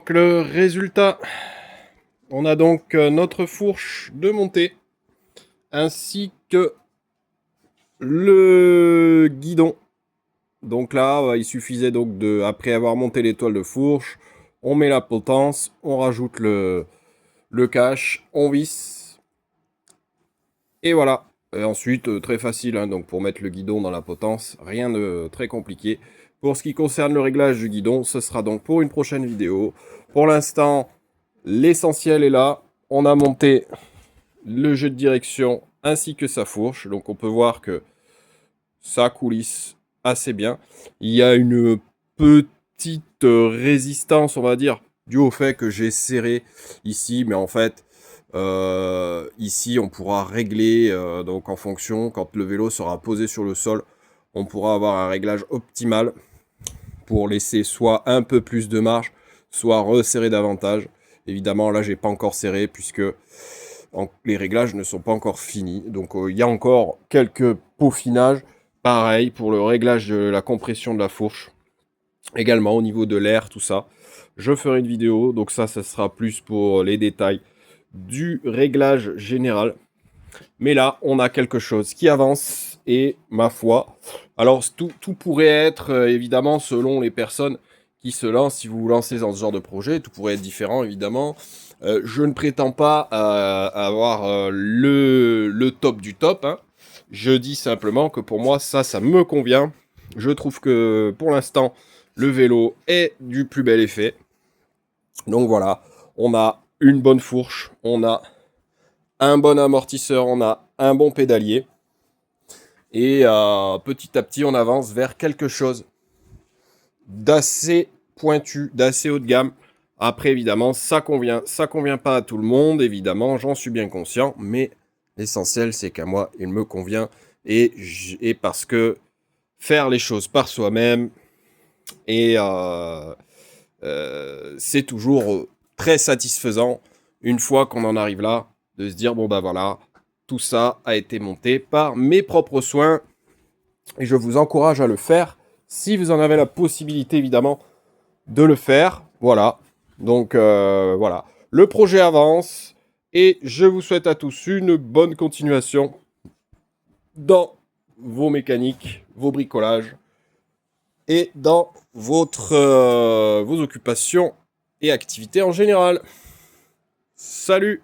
donc le résultat. On a donc notre fourche de montée, ainsi que le guidon. Donc là, il suffisait donc de, après avoir monté l'étoile de fourche, on met la potence, on rajoute le cache, on visse, et voilà. Et ensuite, très facile, hein, donc pour mettre le guidon dans la potence, rien de très compliqué. Pour ce qui concerne le réglage du guidon, ce sera donc pour une prochaine vidéo. Pour l'instant, l'essentiel est là. On a monté le jeu de direction ainsi que sa fourche. Donc on peut voir que ça coulisse assez bien. Il y a une petite résistance, on va dire, dû au fait que j'ai serré ici. Mais en fait, ici, on pourra régler donc en fonction, quand le vélo sera posé sur le sol, on pourra avoir un réglage optimal pour laisser soit un peu plus de marge, soit resserrer davantage. Évidemment, là, j'ai pas encore serré puisque les réglages ne sont pas encore finis. Donc, il y a encore quelques peaufinages. Pareil pour le réglage de la compression de la fourche. Également au niveau de l'air, tout ça. Je ferai une vidéo. Donc ça sera plus pour les détails du réglage général. Mais là, on a quelque chose qui avance et ma foi. Alors, tout pourrait être, évidemment, selon les personnes qui se lancent. Si vous vous lancez dans ce genre de projet, tout pourrait être différent, évidemment. Je ne prétends pas avoir le top du top. Hein. Je dis simplement que pour moi, ça me convient. Je trouve que, pour l'instant, le vélo est du plus bel effet. Donc voilà, on a une bonne fourche, on a un bon amortisseur, on a un bon pédalier. Et petit à petit, on avance vers quelque chose d'assez pointu, d'assez haut de gamme. Après, évidemment, ça convient pas à tout le monde, évidemment, j'en suis bien conscient, mais l'essentiel, c'est qu'à moi, il me convient. Et parce que faire les choses par soi-même, et c'est toujours très satisfaisant, une fois qu'on en arrive là, de se dire, bon bah voilà, tout ça a été monté par mes propres soins et je vous encourage à le faire si vous en avez la possibilité évidemment de le faire. Voilà, donc voilà, le projet avance et je vous souhaite à tous une bonne continuation dans vos mécaniques, vos bricolages et dans vos occupations et activités en général. Salut!